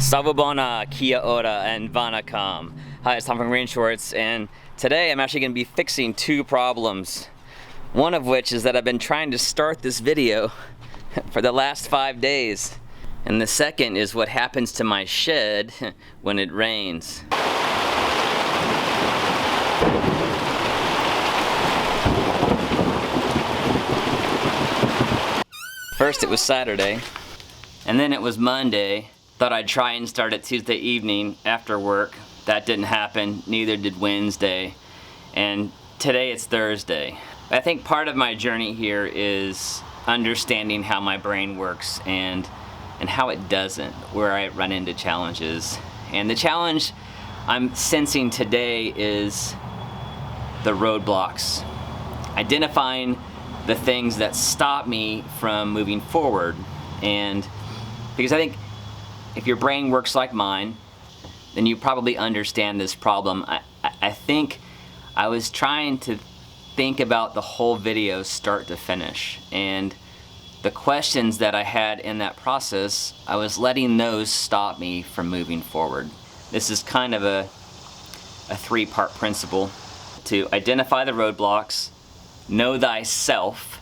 Savubona, Kia Ora, and Vanakam. Hi, it's Tom from GreenShortz, and today I'm actually going to be fixing two problems. One of which is that I've been trying to start this video for the last 5 days. And the second is what happens to my shed when it rains. First it was Saturday, and then it was Monday. Thought I'd try and start it Tuesday evening after work. That didn't happen, neither did Wednesday. And today it's Thursday. I think part of my journey here is understanding how my brain works and how it doesn't, where I run into challenges. And the challenge I'm sensing today is the roadblocks. Identifying the things that stop me from moving forward. And because I think if your brain works like mine, then you probably understand this problem. I think I was trying to think about the whole video start to finish, and the questions that I had in that process, I was letting those stop me from moving forward. This is kind of a three-part principle: to identify the roadblocks, know thyself,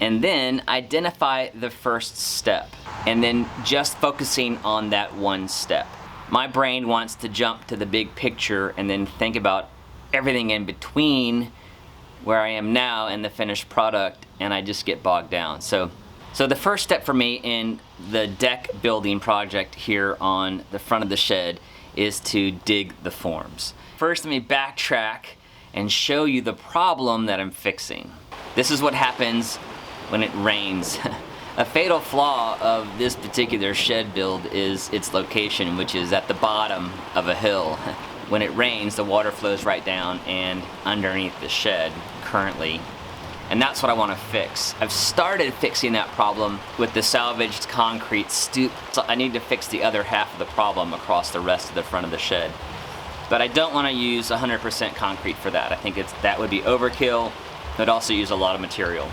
and then identify the first step, and then just focusing on that one step. My brain wants to jump to the big picture and then think about everything in between where I am now and the finished product, and I just get bogged down. So the first step for me in the deck building project here on the front of the shed is to dig the forms. First, let me backtrack and show you the problem that I'm fixing. This is what happens when it rains. A fatal flaw of this particular shed build is its location, which is at the bottom of a hill. When it rains, the water flows right down and underneath the shed currently. And that's what I want to fix. I've started fixing that problem with the salvaged concrete stoop. So I need to fix the other half of the problem across the rest of the front of the shed. But I don't want to use 100% concrete for that. I think that would be overkill. It would also use a lot of material.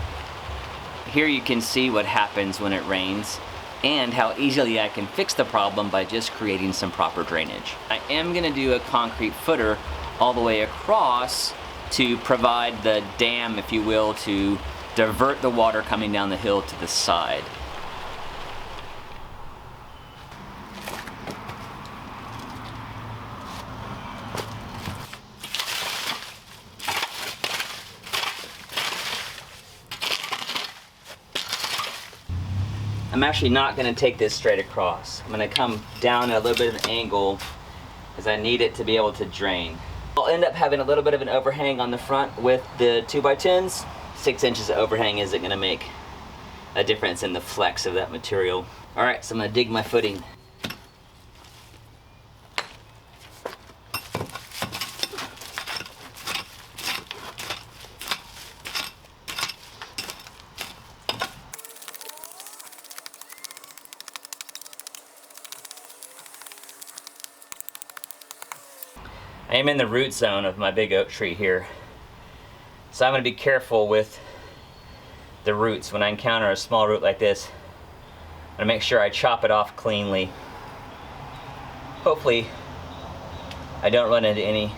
Here you can see what happens when it rains and how easily I can fix the problem by just creating some proper drainage. I am going to do a concrete footer all the way across to provide the dam, if you will, to divert the water coming down the hill to the side. I'm actually not going to take this straight across. I'm going to come down at a little bit of an angle as I need it to be able to drain. I'll end up having a little bit of an overhang on the front with the 2x10s. 6 inches of overhang isn't going to make a difference in the flex of that material. Alright, so I'm going to dig my footing. I am in the root zone of my big oak tree here, so I'm going to be careful with the roots. When I encounter a small root like this, I'm going to make sure I chop it off cleanly. Hopefully I don't run into any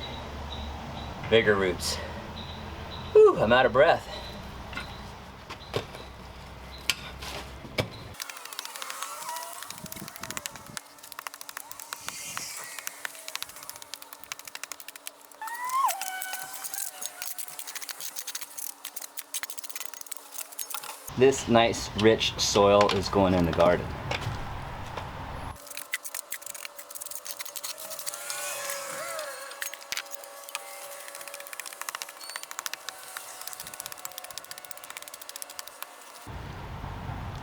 bigger roots. Whew, I'm out of breath. This nice rich soil is going in the garden.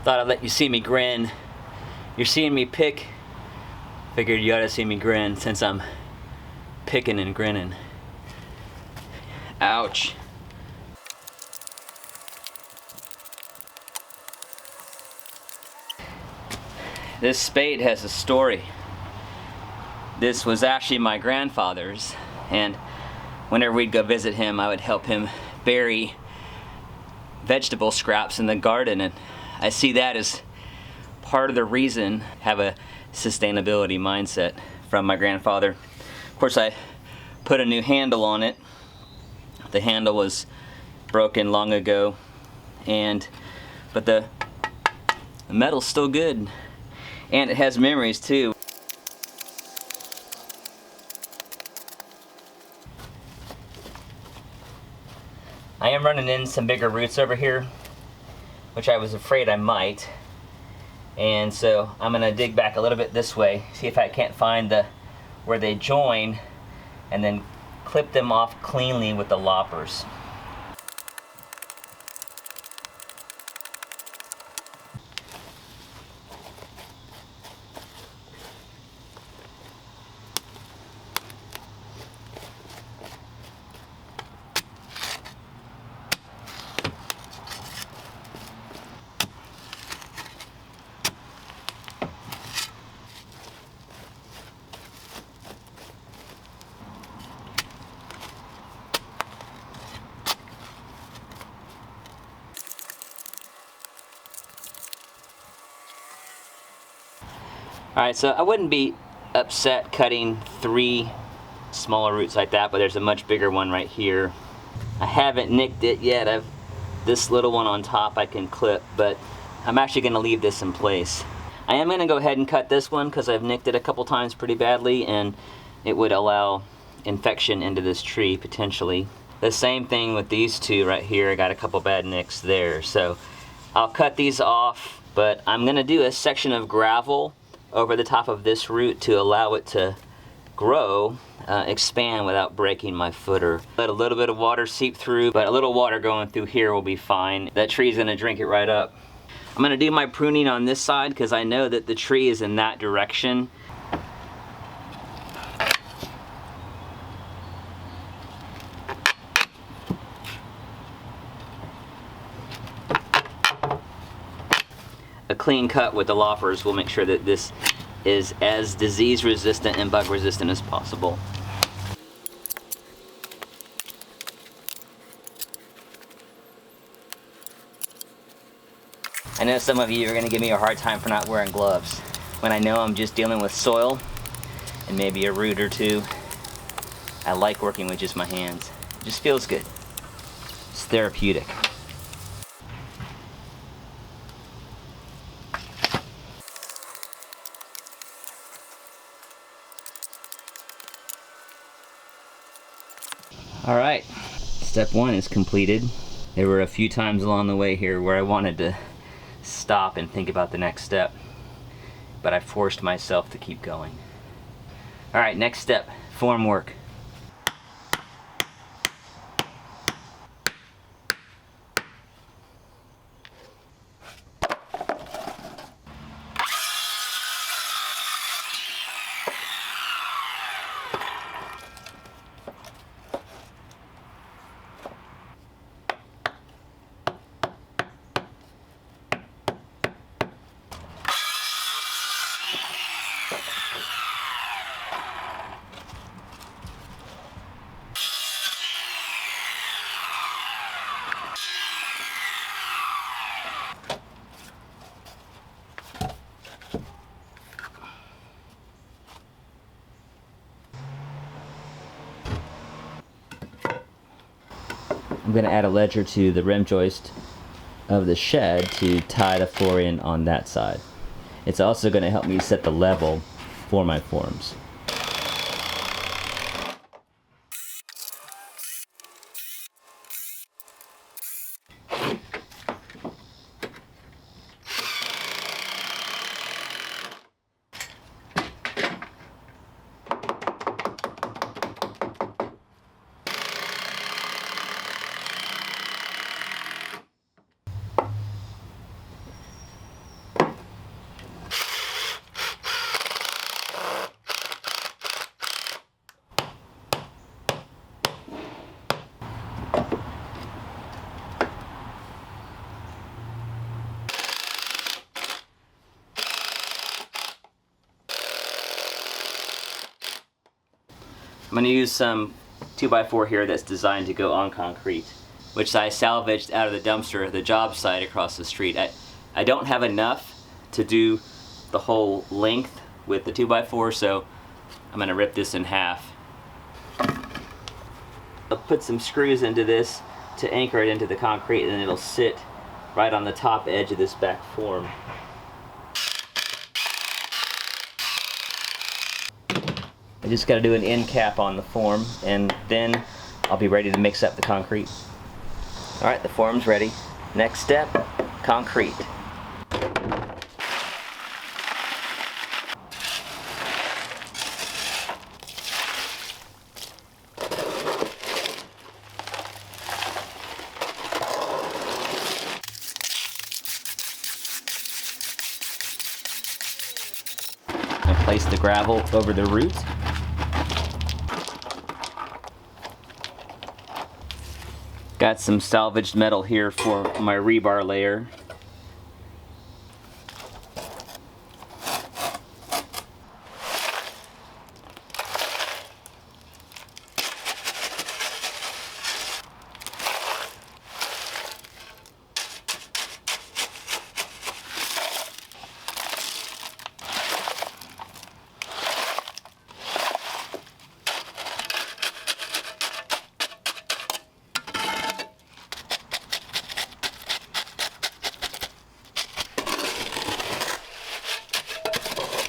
Thought I'd let you see me grin. You're seeing me pick. Figured you ought to see me grin since I'm picking and grinning. Ouch. This spade has a story. This was actually my grandfather's, and whenever we'd go visit him, I would help him bury vegetable scraps in the garden, and I see that as part of the reason I have a sustainability mindset from my grandfather. Of course, I put a new handle on it. The handle was broken long ago, but the metal's still good, and it has memories too. I am running in some bigger roots over here, which I was afraid I might, and so I'm gonna dig back a little bit this way, see if I can't find where they join, and then clip them off cleanly with the loppers. Alright, so I wouldn't be upset cutting 3 smaller roots like that, but there's a much bigger one right here. I haven't nicked it yet. This little one on top I can clip, but I'm actually going to leave this in place. I am going to go ahead and cut this one because I've nicked it a couple times pretty badly, and it would allow infection into this tree potentially. The same thing with these 2 right here. I got a couple bad nicks there, so I'll cut these off, but I'm going to do a section of gravel over the top of this root to allow it to grow, expand without breaking my footer. Let a little bit of water seep through, but a little water going through here will be fine. That tree's gonna drink it right up. I'm gonna do my pruning on this side because I know that the tree is in that direction. A clean cut with the loppers will make sure that this is as disease resistant and bug resistant as possible. I know some of you are going to give me a hard time for not wearing gloves when I know I'm just dealing with soil and maybe a root or 2. I like working with just my hands. It just feels good. It's therapeutic. Alright, step 1 is completed. There were a few times along the way here where I wanted to stop and think about the next step, but I forced myself to keep going. Alright, next step, form work. I'm going to add a ledger to the rim joist of the shed to tie the floor in on that side. It's also going to help me set the level for my forms. I'm going to use some 2x4 here that's designed to go on concrete, which I salvaged out of the dumpster at the job site across the street. I don't have enough to do the whole length with the 2x4, so I'm gonna rip this in half. I'll put some screws into this to anchor it into the concrete, and then it'll sit right on the top edge of this back form. I just got to do an end cap on the form, and then I'll be ready to mix up the concrete. Alright, the form's ready. Next step, concrete. I place the gravel over the root. Got some salvaged metal here for my rebar layer.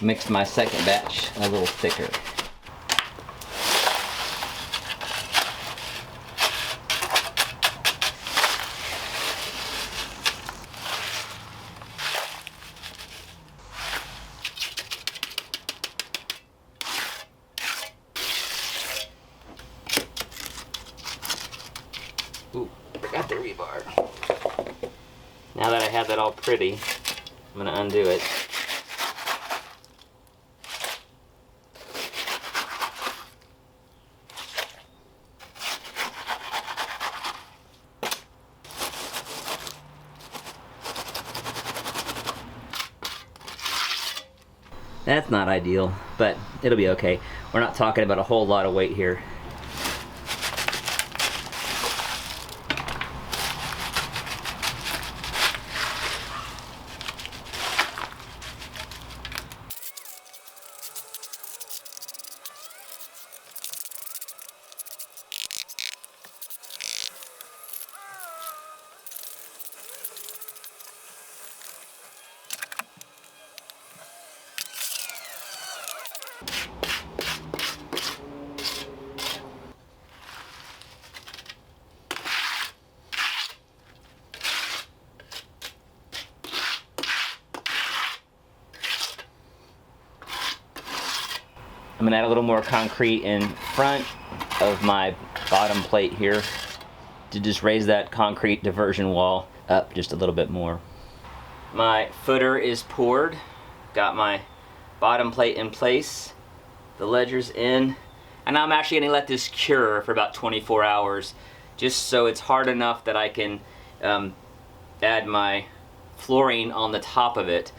Mixed my second batch a little thicker. Ooh, forgot the rebar. Now that I have that all pretty, I'm gonna undo it. That's not ideal, but it'll be okay. We're not talking about a whole lot of weight here. I'm gonna add a little more concrete in front of my bottom plate here to just raise that concrete diversion wall up just a little bit more. My footer is poured, got my bottom plate in place, the ledger's in, and I'm actually gonna let this cure for about 24 hours just so it's hard enough that I can add my flooring on the top of it.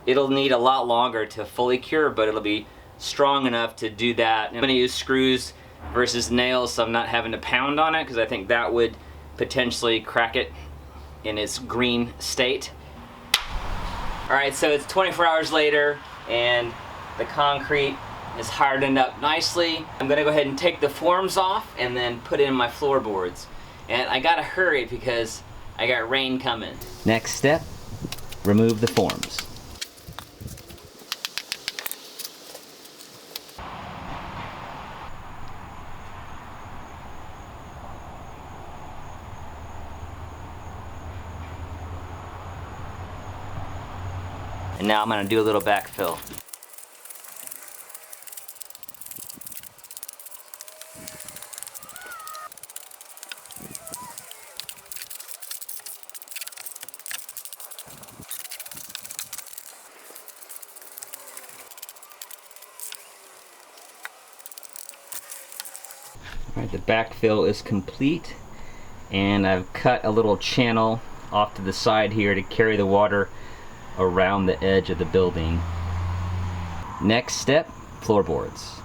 It'll need a lot longer to fully cure, but it'll be strong enough to do that. I'm going to use screws versus nails, so I'm not having to pound on it, because I think that would potentially crack it in its green state. Alright, so it's 24 hours later and the concrete is hardened up nicely. I'm going to go ahead and take the forms off and then put in my floorboards. And I gotta hurry because I got rain coming. Next step, remove the forms. And now I'm going to do a little backfill. Alright, the backfill is complete, and I've cut a little channel off to the side here to carry the water around the edge of the building. Next step, floorboards.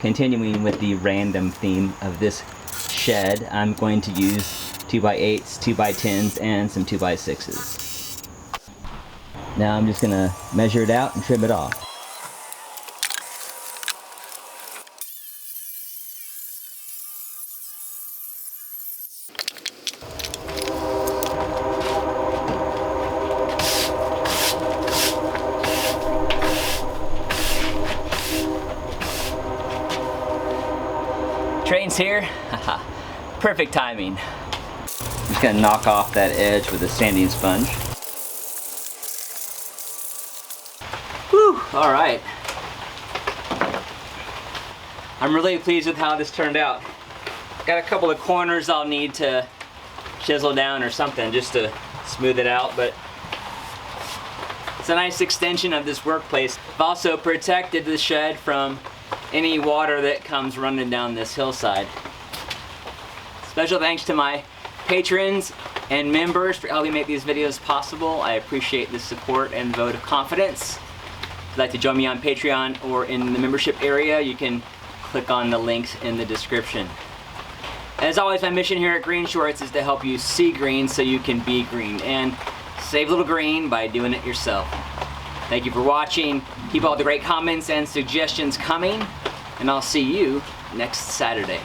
continuing with the random theme of this shed, I'm going to use 2x8s, 2x10s, and some 2x6s. Now I'm just gonna measure it out and trim it off. Train's here. Perfect timing. I'm just gonna knock off that edge with a sanding sponge. Whew, all right. I'm really pleased with how this turned out. Got a couple of corners I'll need to chisel down or something just to smooth it out, but it's a nice extension of this workplace. I've also protected the shed from any water that comes running down this hillside. Special thanks to my patrons and members for helping make these videos possible. I appreciate the support and vote of confidence. If you'd like to join me on Patreon or in the membership area, you can click on the links in the description. As always, my mission here at GreenShortz is to help you see green so you can be green and save a little green by doing it yourself. Thank you for watching. Keep all the great comments and suggestions coming, and I'll see you next Saturday.